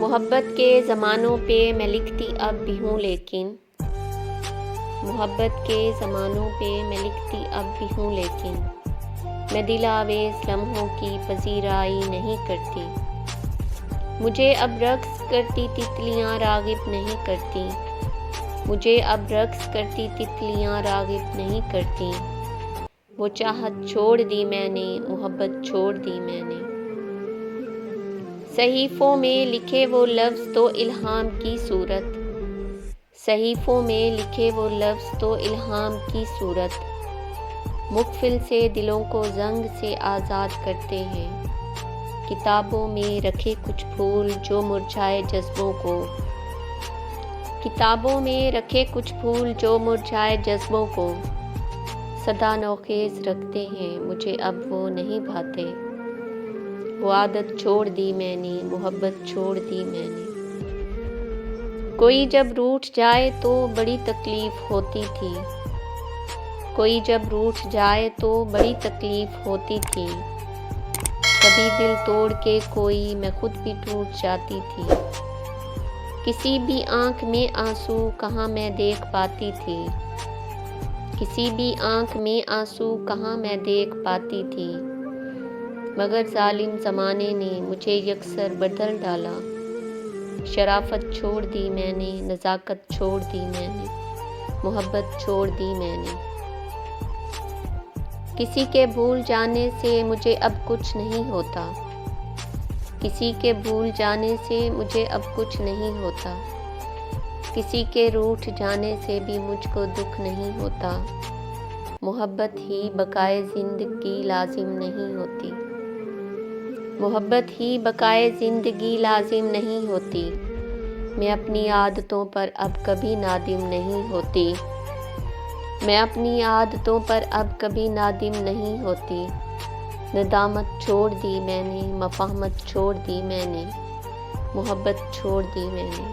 محبت کے زمانوں پہ میں لکھتی اب بھی ہوں لیکن محبت کے زمانوں پہ میں لکھتی اب بھی ہوں لیکن میں دل آویز لمحوں کی پذیرائی نہیں کرتی۔ مجھے اب رقص کرتی تتلیاں راغب نہیں کرتی، مجھے اب رقص کرتی تتلیاں راغب نہیں کرتی۔ وہ چاہت چھوڑ دی میں نے، محبت چھوڑ دی میں نے۔ صحیفوں میں لکھے وہ لفظ تو الہام کی صورت، صحیفوں میں لکھے وہ لفظ تو الہام کی صورت، مقفل سے دلوں کو زنگ سے آزاد کرتے ہیں۔ کتابوں میں رکھے کچھ پھول جو مرجھائے جذبوں کو، کتابوں میں رکھے کچھ پھول جو مرجھائے جذبوں کو، صدا نوخیز رکھتے ہیں، مجھے اب وہ نہیں بھاتے۔ وہ عادت چھوڑ دی میں نے، محبت چھوڑ دی میں نے۔ کوئی جب روٹھ جائے تو بڑی تکلیف ہوتی تھی، کوئی جب روٹھ جائے تو بڑی تکلیف ہوتی تھی۔ کبھی دل توڑ کے کوئی میں خود بھی ٹوٹ جاتی تھی۔ کسی بھی آنکھ میں آنسو کہاں میں دیکھ پاتی تھی، کسی بھی آنکھ میں آنسو کہاں میں دیکھ پاتی تھی۔ مگر ظالم زمانے نے مجھے یکسر بدل ڈالا۔ شرافت چھوڑ دی میں نے، نزاکت چھوڑ دی میں نے، محبت چھوڑ دی میں نے۔ کسی کے بھول جانے سے مجھے اب کچھ نہیں ہوتا، کسی کے بھول جانے سے مجھے اب کچھ نہیں ہوتا۔ کسی کے روٹھ جانے سے بھی مجھ کو دکھ نہیں ہوتا۔ محبت ہی بقائے زندگی لازم نہیں ہوتی، محبت ہی بقائے زندگی لازم نہیں ہوتی۔ میں اپنی عادتوں پر اب کبھی نادم نہیں ہوتی، میں اپنی عادتوں پر اب کبھی نادم نہیں ہوتی۔ ندامت چھوڑ دی میں نے، مفاہمت چھوڑ دی میں نے، محبت چھوڑ دی میں نے۔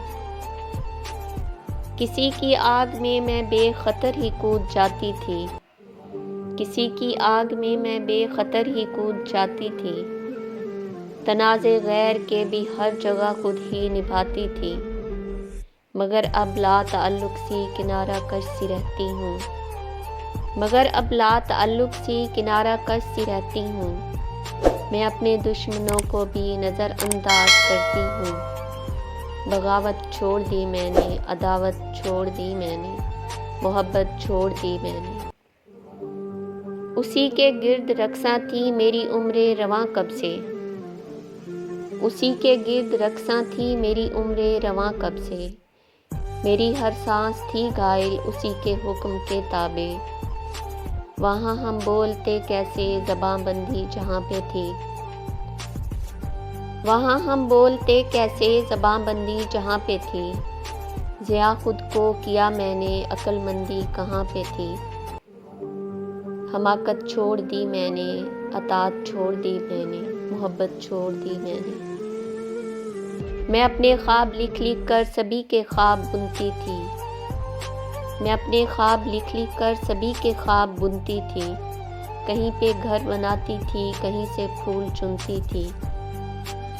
کسی کی آگ میں میں بے خطر ہی کود جاتی تھی، کسی کی آگ میں میں بے خطر ہی کود جاتی تھی۔ تنازع غیر کے بھی ہر جگہ خود ہی نبھاتی تھی، مگر اب لا تعلق سی کنارہ کش سی رہتی ہوں، مگر اب لا تعلق سی کنارہ کش سی رہتی ہوں۔ میں اپنے دشمنوں کو بھی نظر انداز کرتی ہوں۔ بغاوت چھوڑ دی میں نے، عداوت چھوڑ دی میں نے، محبت چھوڑ دی میں نے۔ اسی کے گرد رقصاں تھی میری عمریں رواں کب سے، اسی کے گرد رقصاں تھی میری عمریں رواں کب سے۔ میری ہر سانس تھی گائل اسی کے حکم کے تابع۔ وہاں ہم بولتے کیسے زباں بندی جہاں پہ تھی، وہاں ہم بولتے کیسے زباں بندی جہاں پہ تھی۔ ضیاء خود کو کیا میں نے، عقل مندی کہاں پہ تھی۔ حماقت چھوڑ دی میں نے، اطاعت چھوڑ دی میں نے، محبت چھوڑ دی میں نے۔ میں اپنے خواب لکھ لکھ کر سبھی کے خواب بنتی تھی، میں اپنے خواب لکھ لکھ کر سبھی کے خواب بنتی تھی۔ کہیں پہ گھر بناتی تھی، کہیں سے پھول چنتی تھی۔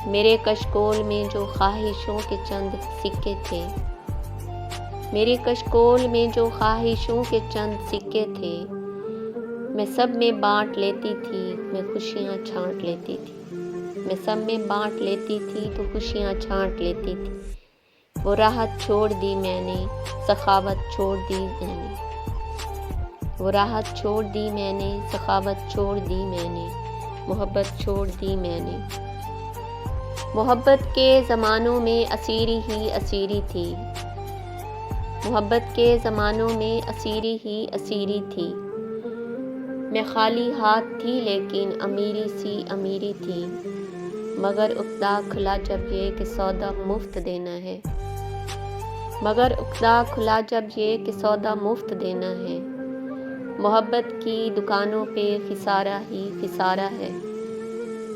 میرے کشکول میں جو خواہشوں کے چند سکے تھے، میرے کشکول میں جو خواہشوں کے چند سکے تھے، میں سب میں بانٹ لیتی تھی، میں خوشیاں چھانٹ لیتی تھی، میں سب میں بانٹ لیتی تھی تو خوشیاں چھانٹ لیتی تھی۔ وہ راحت چھوڑ دی میں نے، سخاوت چھوڑ دی میں نے، وہ راحت چھوڑ دی میں نے، سخاوت چھوڑ دی میں نے، محبت چھوڑ دی میں نے۔ محبت کے زمانوں میں اسیری ہی اسیری تھی، محبت کے زمانوں میں اسیری ہی اسیری تھی۔ میں خالی ہاتھ تھی لیکن امیری سی امیری تھی، مگر عقدہ کھلا جب یہ کہ سودا مفت دینا ہے، مگر عقدہ کھلا جب یہ کہ سودا مفت دینا ہے۔ محبت کی دکانوں پہ خسارہ ہی خسارہ ہے۔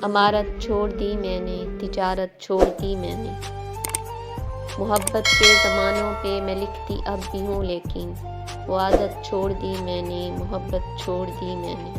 عمارت چھوڑ دی میں نے، تجارت چھوڑ دی میں نے۔ محبت کے زمانوں پہ میں لکھتی اب بھی ہوں لیکن وہ عادت چھوڑ دی میں نے، محبت چھوڑ دی میں نے۔